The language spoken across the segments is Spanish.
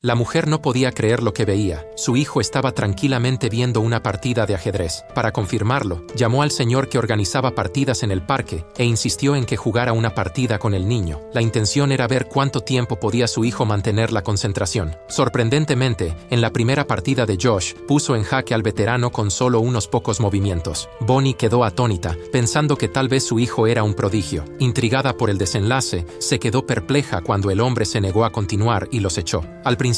La mujer no podía creer lo que veía. Su hijo estaba tranquilamente viendo una partida de ajedrez. Para confirmarlo, llamó al señor que organizaba partidas en el parque e insistió en que jugara una partida con el niño. La intención era ver cuánto tiempo podía su hijo mantener la concentración. Sorprendentemente, en la primera partida de Josh, puso en jaque al veterano con solo unos pocos movimientos. Bonnie quedó atónita, pensando que tal vez su hijo era un prodigio. Intrigada por el desenlace, se quedó perpleja cuando el hombre se negó a continuar y los echó. Al principio,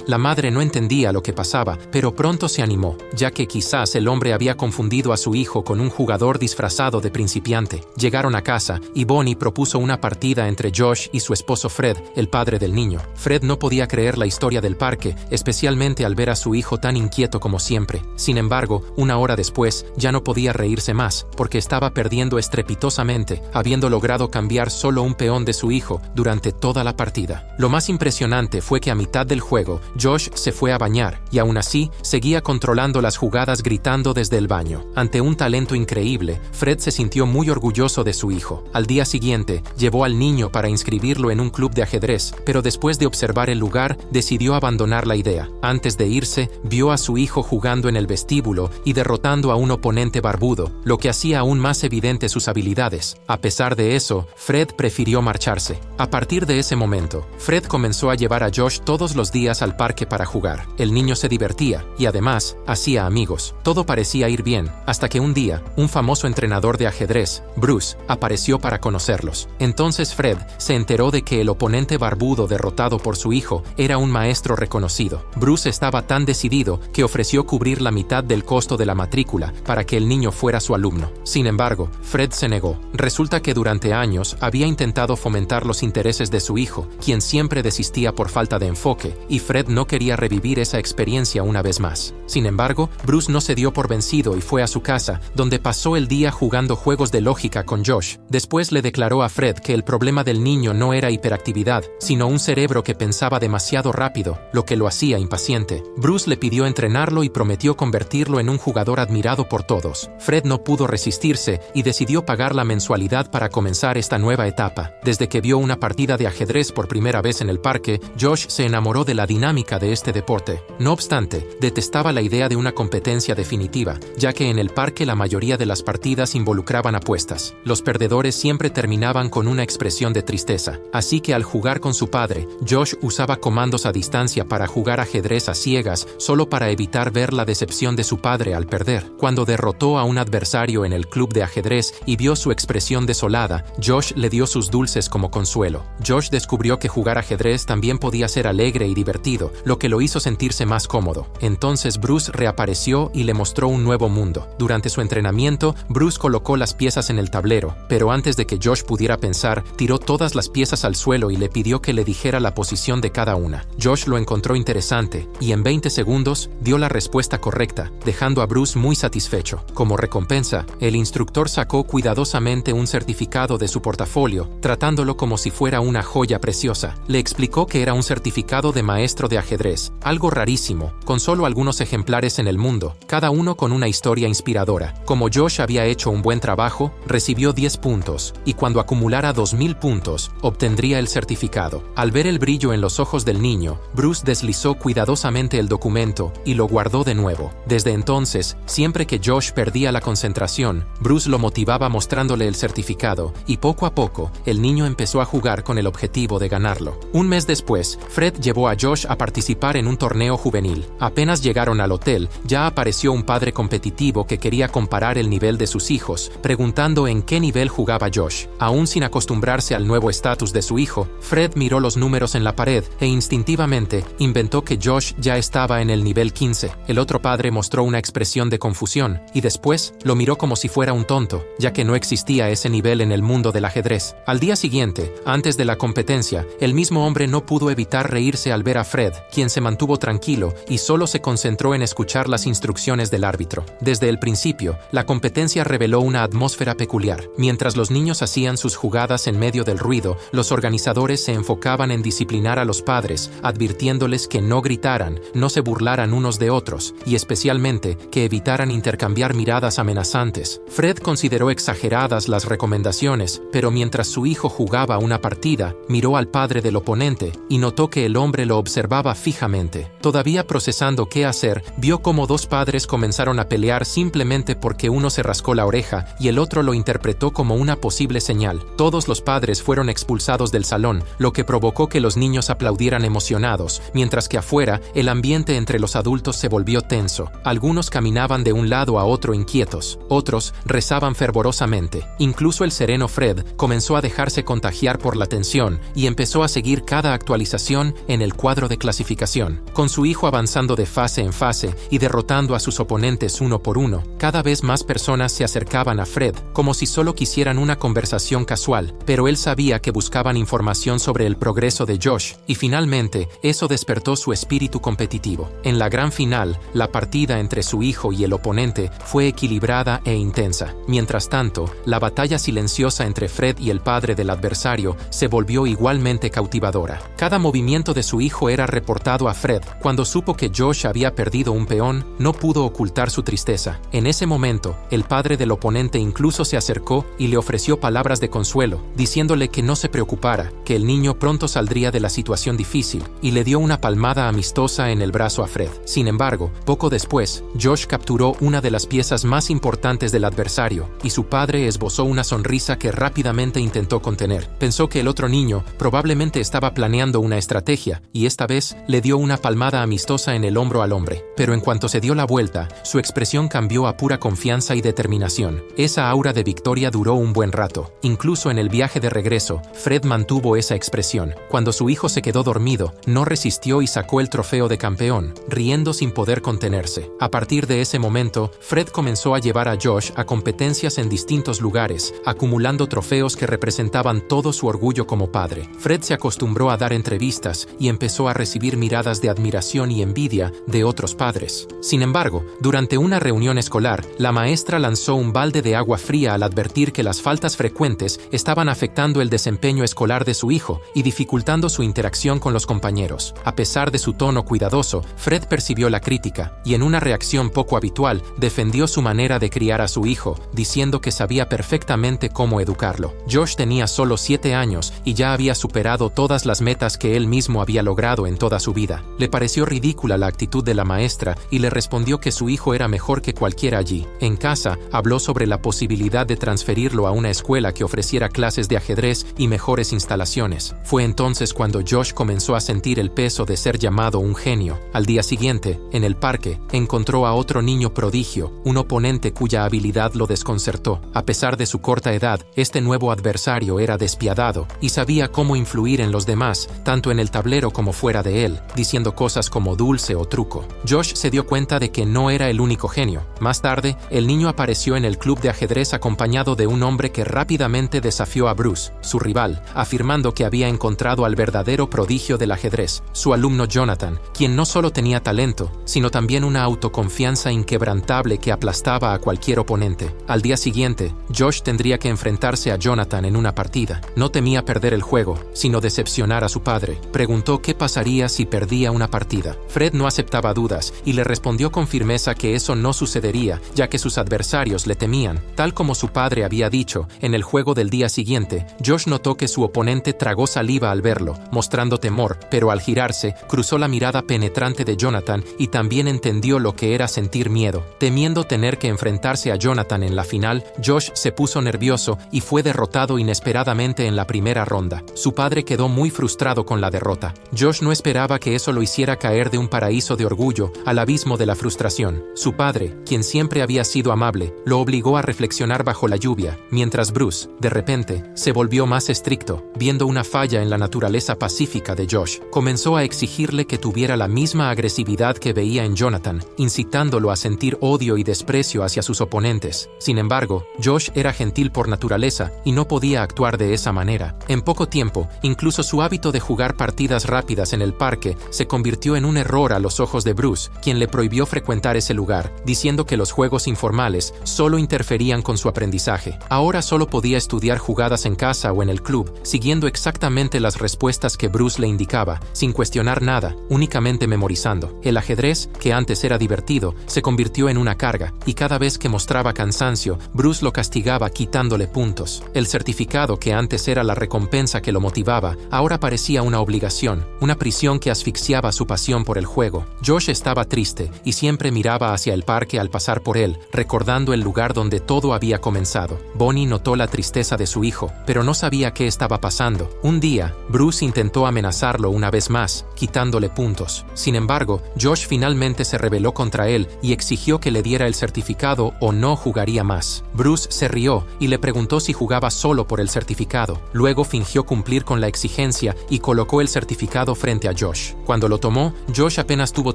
la madre no entendía lo que pasaba, pero pronto se animó, ya que quizás el hombre había confundido a su hijo con un jugador disfrazado de principiante. Llegaron a casa, y Bonnie propuso una partida entre Josh y su esposo Fred, el padre del niño. Fred no podía creer la historia del parque, especialmente al ver a su hijo tan inquieto como siempre. Sin embargo, una hora después, ya no podía reírse más, porque estaba perdiendo estrepitosamente, habiendo logrado cambiar solo un peón de su hijo durante toda la partida. Lo más impresionante fue que a mitad del juego, Josh se fue a bañar, y aún así, seguía controlando las jugadas gritando desde el baño. Ante un talento increíble, Fred se sintió muy orgulloso de su hijo. Al día siguiente, llevó al niño para inscribirlo en un club de ajedrez, pero después de observar el lugar, decidió abandonar la idea. Antes de irse, vio a su hijo jugando en el vestíbulo y derrotando a un oponente barbudo, lo que hacía aún más evidente sus habilidades. A pesar de eso, Fred prefirió marcharse. A partir de ese momento, Fred comenzó a llevar a Josh todos los días al parque para jugar. El niño se divertía y además hacía amigos. Todo parecía ir bien, hasta que un día, un famoso entrenador de ajedrez, Bruce, apareció para conocerlos. Entonces Fred se enteró de que el oponente barbudo derrotado por su hijo era un maestro reconocido. Bruce estaba tan decidido que ofreció cubrir la mitad del costo de la matrícula para que el niño fuera su alumno. Sin embargo, Fred se negó. Resulta que durante años había intentado fomentar los intereses de su hijo, quien siempre desistía por falta de enfoque, y Fred no quería revivir esa experiencia una vez más. Sin embargo, Bruce no se dio por vencido y fue a su casa, donde pasó el día jugando juegos de lógica con Josh. Después le declaró a Fred que el problema del niño no era hiperactividad, sino un cerebro que pensaba demasiado rápido, lo que lo hacía impaciente. Bruce le pidió entrenarlo y prometió convertirlo en un jugador admirado por todos. Fred no pudo resistirse y decidió pagar la mensualidad para comenzar esta nueva etapa. Desde que vio una partida de ajedrez por primera vez en el parque, Josh se enamoró de la dinámica de este deporte. No obstante, detestaba la idea de una competencia definitiva, ya que en el parque la mayoría de las partidas involucraban apuestas. Los perdedores siempre terminaban con una expresión de tristeza. Así que al jugar con su padre, Josh usaba comandos a distancia para jugar ajedrez a ciegas, solo para evitar ver la decepción de su padre al perder. Cuando derrotó a un adversario en el club de ajedrez y vio su expresión desolada, Josh le dio sus dulces como consuelo. Josh descubrió que jugar ajedrez también podía ser alegre y divertido, lo que lo hizo sentirse más cómodo. Entonces Bruce reapareció y le mostró un nuevo mundo. Durante su entrenamiento, Bruce colocó las piezas en el tablero, pero antes de que Josh pudiera pensar, tiró todas las piezas al suelo y le pidió que le dijera la posición de cada una. Josh lo encontró interesante, y en 20 segundos dio la respuesta correcta, dejando a Bruce muy satisfecho. Como recompensa, el instructor sacó cuidadosamente un certificado de su portafolio, tratándolo como si fuera una joya preciosa. Le explicó que era un certificado de maestro de ajedrez, algo rarísimo, con solo algunos ejemplares en el mundo, cada uno con una historia inspiradora. Como Josh había hecho un buen trabajo, recibió 10 puntos, y cuando acumulara 2000 puntos, obtendría el certificado. Al ver el brillo en los ojos del niño, Bruce deslizó cuidadosamente el documento y lo guardó de nuevo. Desde entonces, siempre que Josh perdía la concentración, Bruce lo motivaba mostrándole el certificado, y poco a poco, el niño empezó a jugar con el objetivo de ganarlo. Un mes después, Fred llevó a Josh a participar en un torneo juvenil. Apenas llegaron al hotel, ya apareció un padre competitivo que quería comparar el nivel de sus hijos, preguntando en qué nivel jugaba Josh. Aún sin acostumbrarse al nuevo estatus de su hijo, Fred miró los números en la pared e instintivamente inventó que Josh ya estaba en el nivel 15. El otro padre mostró una expresión de confusión y después lo miró como si fuera un tonto, ya que no existía ese nivel en el mundo del ajedrez. Al día siguiente, antes de la competencia, el mismo hombre no pudo evitar reírse al ver a Fred, quien se mantuvo tranquilo y solo se concentró en escuchar las instrucciones del árbitro. Desde el principio, la competencia reveló una atmósfera peculiar. Mientras los niños hacían sus jugadas en medio del ruido, los organizadores se enfocaban en disciplinar a los padres, advirtiéndoles que no gritaran, no se burlaran unos de otros, y especialmente que evitaran intercambiar miradas amenazantes. Fred consideró exageradas las recomendaciones, pero mientras su hijo jugaba una partida, miró al padre del oponente y notó que el hombre lo observaba fijamente. Todavía procesando qué hacer, vio cómo dos padres comenzaron a pelear simplemente porque uno se rascó la oreja y el otro lo interpretó como una posible señal. Todos los padres fueron expulsados del salón, lo que provocó que los niños aplaudieran emocionados, mientras que afuera el ambiente entre los adultos se volvió tenso. Algunos caminaban de un lado a otro inquietos, otros rezaban fervorosamente. Incluso el sereno Fred comenzó a dejarse contagiar por la tensión y empezó a seguir cada actualización en el cuadro de clasificación. Con su hijo avanzando de fase en fase y derrotando a sus oponentes uno por uno, cada vez más personas se acercaban a Fred como si solo quisieran una conversación casual, pero él sabía que buscaban información sobre el progreso de Josh, y finalmente eso despertó su espíritu competitivo. En la gran final, la partida entre su hijo y el oponente fue equilibrada e intensa. Mientras tanto, la batalla silenciosa entre Fred y el padre del adversario se volvió igualmente cautivadora. Cada movimiento de su hijo era reportado a Fred. Cuando supo que Josh había perdido un peón, no pudo ocultar su tristeza. En ese momento, el padre del oponente incluso se acercó y le ofreció palabras de consuelo, diciéndole que no se preocupara, que el niño pronto saldría de la situación difícil, y le dio una palmada amistosa en el brazo a Fred. Sin embargo, poco después, Josh capturó una de las piezas más importantes del adversario, y su padre esbozó una sonrisa que rápidamente intentó contener. Pensó que el otro niño probablemente estaba planeando una estrategia, y esta vez le dio una palmada amistosa en el hombro al hombre. Pero en cuanto se dio la vuelta, su expresión cambió a pura confianza y determinación. Esa aura de victoria duró un buen rato. Incluso en el viaje de regreso, Fred mantuvo esa expresión. Cuando su hijo se quedó dormido, no resistió y sacó el trofeo de campeón, riendo sin poder contenerse. A partir de ese momento, Fred comenzó a llevar a Josh a competencias en distintos lugares, acumulando trofeos que representaban todo su orgullo como padre. Fred se acostumbró a dar entrevistas y empezó a recibir miradas de admiración y envidia de otros padres. Sin embargo, durante una reunión escolar, la maestra lanzó un balde de agua fría al advertir que las faltas frecuentes estaban afectando el desempeño escolar de su hijo y dificultando su interacción con los compañeros. A pesar de su tono cuidadoso, Fred percibió la crítica y en una reacción poco habitual defendió su manera de criar a su hijo, diciendo que sabía perfectamente cómo educarlo. Josh tenía solo 7 años y ya había superado todas las metas que él mismo había logrado en toda su vida. Le pareció ridícula la actitud de la maestra y le respondió que su hijo era mejor que cualquiera allí. En casa, habló sobre la posibilidad de transferirlo a una escuela que ofreciera clases de ajedrez y mejores instalaciones. Fue entonces cuando Josh comenzó a sentir el peso de ser llamado un genio. Al día siguiente, en el parque, encontró a otro niño prodigio, un oponente cuya habilidad lo desconcertó. A pesar de su corta edad, este nuevo adversario era despiadado y sabía cómo influir en los demás, tanto en el tablero como fuera de él, diciendo cosas como dulce o truco. Josh se dio cuenta de que no era el único genio. Más tarde, el niño apareció en el club de ajedrez acompañado de un hombre que rápidamente desafió a Bruce, su rival, afirmando que había encontrado al verdadero prodigio del ajedrez, su alumno Jonathan, quien no solo tenía talento, sino también una autoconfianza inquebrantable que aplastaba a cualquier oponente. Al día siguiente, Josh tendría que enfrentarse a Jonathan en una partida. No temía perder el juego, sino decepcionar a su padre. Preguntó qué pasaría si perdía una partida. Fred no aceptaba dudas y le respondió con firmeza que eso no sucedería, ya que sus adversarios le temían. Tal como su padre había dicho, en el juego del día siguiente, Josh notó que su oponente tragó saliva al verlo, mostrando temor, pero al girarse, cruzó la mirada penetrante de Jonathan y también entendió lo que era sentir miedo. Temiendo tener que enfrentarse a Jonathan en la final, Josh se puso nervioso y fue derrotado inesperadamente en la primera ronda. Su padre quedó muy frustrado con la derrota. Josh no esperaba que eso lo hiciera caer de un paraíso de orgullo al abismo de la frustración. Su padre, quien siempre había sido amable, lo obligó a reflexionar bajo la lluvia, mientras Bruce, de repente, se volvió más estricto, viendo una falla en la naturaleza pacífica de Josh. Comenzó a exigirle que tuviera la misma agresividad que veía en Jonathan, incitándolo a sentir odio y desprecio hacia sus oponentes. Sin embargo, Josh era gentil por naturaleza y no podía actuar de esa manera. En poco tiempo, incluso su hábito de jugar partidas rápidas en el parque se convirtió en un error a los ojos de Bruce, quien le prohibió frecuentar ese lugar, diciendo que los juegos informales solo interferían con su aprendizaje. Ahora solo podía estudiar jugadas en casa o en el club, siguiendo exactamente las respuestas que Bruce le indicaba, sin cuestionar nada, únicamente memorizando. El ajedrez, que antes era divertido, se convirtió en una carga, y cada vez que mostraba cansancio, Bruce lo castigaba quitándole puntos. El certificado que antes era la recompensa que lo motivaba, ahora parecía una obligación, una prisión que asfixiaba su pasión por el juego. Josh estaba triste y siempre miraba hacia el parque al pasar por él, recordando el lugar donde todo había comenzado. Bonnie notó la tristeza de su hijo, pero no sabía qué estaba pasando. Un día, Bruce intentó amenazarlo una vez más, quitándole puntos. Sin embargo, Josh finalmente se rebeló contra él y exigió que le diera el certificado o no jugaría más. Bruce se rió y le preguntó si jugaba solo por el certificado. Luego fingió cumplir con la exigencia y colocó el certificado frente a Josh. Cuando lo tomó, Josh apenas tuvo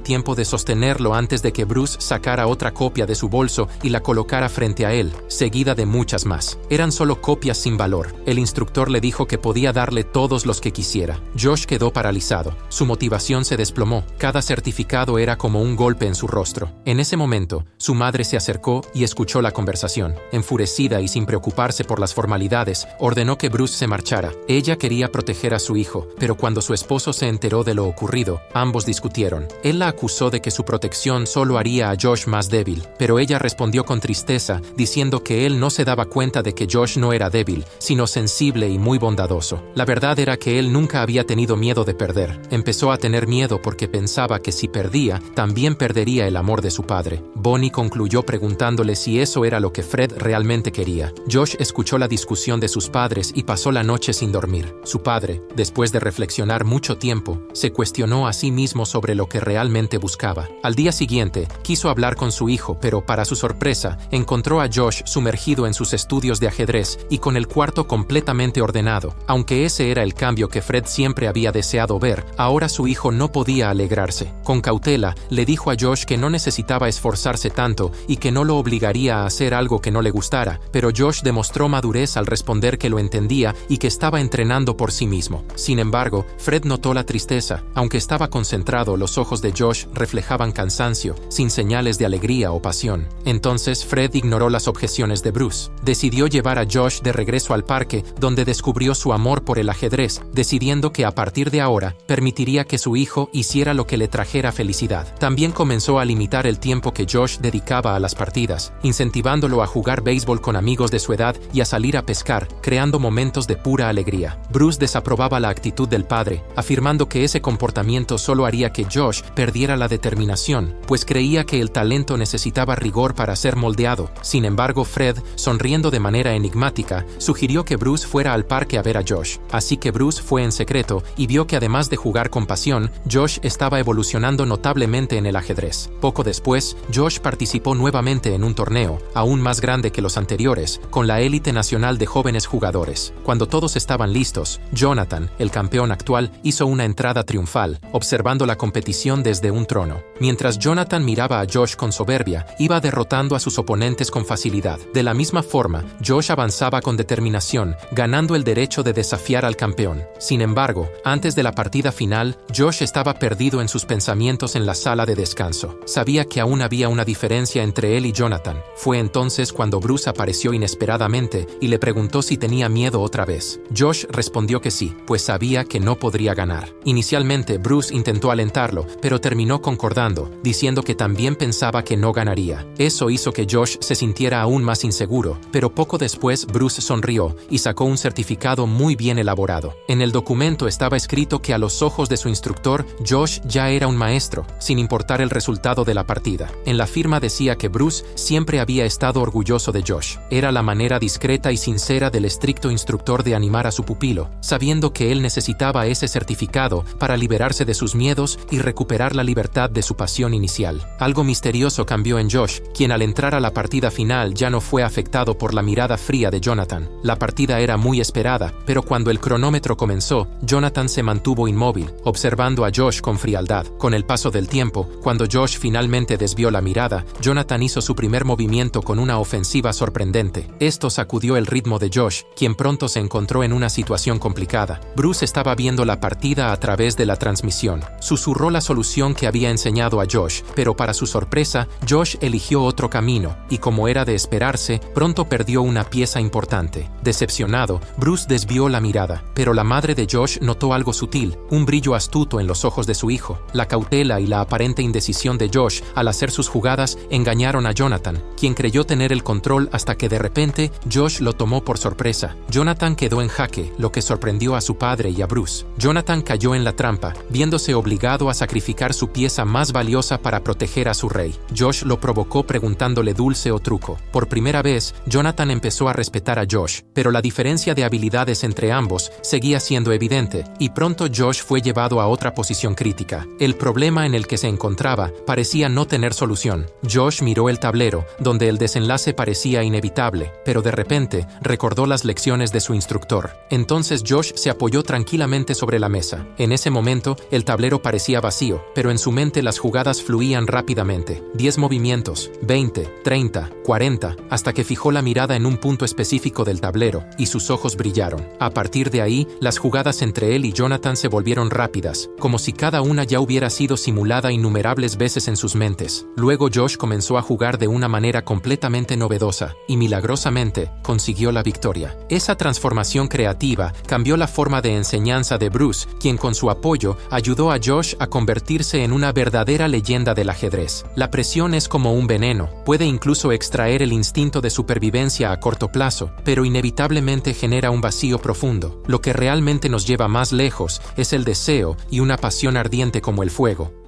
tiempo de sostenerlo antes de que Bruce sacara otra copia de su bolso y la colocara frente a él, seguida de muchas más. Eran solo copias sin valor. El instructor le dijo que podía darle todos los que quisiera. Josh quedó paralizado. Su motivación se desplomó. Cada certificado era como un golpe en su rostro. En ese momento, su madre se acercó y escuchó la conversación. Enfurecida y sin preocuparse por las formalidades, ordenó que Bruce se marchara. Ella quería proteger a su hijo, pero cuando su esposo se enteró de lo ocurrido, ambos discutieron. Él la acusó de que su protección solo haría a Josh más débil, pero ella respondió con tristeza, diciendo que él no se daba cuenta de que Josh no era débil, sino sensible y muy bondadoso. La verdad era que él nunca había tenido miedo de perder. Empezó a tener miedo porque pensaba que si perdía, también perdería el amor de su padre. Bonnie concluyó preguntándole si eso era lo que Fred realmente quería. Josh escuchó la discusión de sus padres y pasó la noche sin dormir. Su padre, después de reflexionar mucho tiempo, se cuestionó a sí mismo sobre lo que realmente buscaba. Al día siguiente, quiso hablar con su hijo, pero para su sorpresa, encontró a Josh sumergido en sus estudios de ajedrez y con el cuarto completamente ordenado. Aunque ese era el cambio que Fred siempre había deseado ver, ahora su hijo no podía alegrarse. Con cautela, le dijo a Josh que no necesitaba esforzarse tanto y que no lo obligaría a hacer algo que no le gustara, pero Josh demostró madurez al responder que lo entendía y que estaba entrenando por sí mismo. Sin embargo, Fred notó la tristeza. Aunque estaba concentrado, los ojos de Josh reflejaban cansancio, sin señales de alegría o pasión. Entonces Fred ignoró las objeciones de Bruce. Decidió llevar a Josh de regreso al parque, donde descubrió su amor por el ajedrez, decidiendo que a partir de ahora permitiría que su hijo hiciera lo que le trajera felicidad. También comenzó a limitar el tiempo que Josh dedicaba a las partidas, incentivándolo a jugar béisbol con amigos de su edad y a salir a pescar, creando momentos de pura alegría. Bruce desaprobaba la actitud del padre, afirmando que ese comportamiento solo haría que Josh perdiera la determinación, pues creía que el talento necesitaba rigor para ser moldeado. Sin embargo, Fred, sonriendo de manera enigmática, sugirió que Bruce fuera al parque a ver a Josh. Así que Bruce fue en secreto y vio que además de jugar con pasión, Josh estaba evolucionando notablemente en el ajedrez. Poco después, Josh participó nuevamente en un torneo, aún más grande que los anteriores, con la élite nacional de jóvenes jugadores. Cuando todos estaban listos, Jonathan, el campeón actual, hizo una entrada triunfal, observando la competición desde un trono. Mientras Jonathan miraba a Josh con soberbia, iba derrotando a sus oponentes con facilidad. De la misma forma, Josh avanzaba con determinación, ganando el derecho de desafiar al campeón. Sin embargo, antes de la partida final, Josh estaba perdido en sus pensamientos en la sala de descanso. Sabía que aún había una diferencia entre él y Jonathan. Fue entonces cuando Bruce apareció inesperadamente y le preguntó si tenía miedo otra vez. Josh respondió que sí, pues sabía que no podría ganar. Inicialmente, Bruce intentó alentarlo, pero terminó concordando, diciendo que también pensaba que no ganaría. Eso hizo que Josh se sintiera aún más inseguro, pero poco después Bruce sonrió y sacó un certificado muy bien elaborado. En el documento estaba escrito que a los ojos de su instructor, Josh ya era un maestro, sin importar el resultado de la partida. En la firma decía que Bruce siempre había estado orgulloso de Josh. Era la manera discreta y sincera del estricto instructor de animar a su pupilo, sabiendo que él necesitaba ese certificado para liberarse de sus miedos y recuperar la libertad de su pasión inicial. Algo misterioso cambió en Josh, quien al entrar a la partida final ya no fue afectado por la mirada fría de Jonathan. La partida era muy esperada, pero cuando el cronómetro comenzó, Jonathan se mantuvo inmóvil, observando a Josh con frialdad. Con el paso del tiempo, cuando Josh finalmente desvió la mirada, Jonathan hizo su primer movimiento con una ofensiva sorprendente. Esto sacudió el ritmo de Josh, quien pronto se encontró en una situación complicada. Bruce estaba viendo la partida a través de la transmisión. Susurró la solución que había enseñado a Josh, pero para su sorpresa, Josh eligió otro camino, y como era de esperarse, pronto perdió una pieza importante. Decepcionado, Bruce desvió la mirada, pero la madre de Josh notó algo sutil, un brillo astuto en los ojos de su hijo. La cautela y la aparente indecisión de Josh al hacer sus jugadas engañaron a Jonathan, quien creyó tener el control hasta que de repente Josh lo tomó por sorpresa. Jonathan quedó en jaque, lo que sorprendió a su padre y a Bruce. Jonathan cayó cayó en la trampa, viéndose obligado a sacrificar su pieza más valiosa para proteger a su rey. Josh lo provocó preguntándole dulce o truco. Por primera vez, Jonathan empezó a respetar a Josh, pero la diferencia de habilidades entre ambos seguía siendo evidente, y pronto Josh fue llevado a otra posición crítica. El problema en el que se encontraba parecía no tener solución. Josh miró el tablero, donde el desenlace parecía inevitable, pero de repente recordó las lecciones de su instructor. Entonces Josh se apoyó tranquilamente sobre la mesa. En ese momento, el tablero parecía vacío, pero en su mente las jugadas fluían rápidamente. 10 movimientos, 20, 30, 40, hasta que fijó la mirada en un punto específico del tablero, y sus ojos brillaron. A partir de ahí, las jugadas entre él y Jonathan se volvieron rápidas, como si cada una ya hubiera sido simulada innumerables veces en sus mentes. Luego Josh comenzó a jugar de una manera completamente novedosa, y milagrosamente consiguió la victoria. Esa transformación creativa cambió la forma de enseñanza de Bruce, quien con su apoyo ayudó a Josh a convertirse en una verdadera leyenda del ajedrez. La presión es como un veneno, puede incluso extraer el instinto de supervivencia a corto plazo, pero inevitablemente genera un vacío profundo. Lo que realmente nos lleva más lejos es el deseo y una pasión ardiente como el fuego.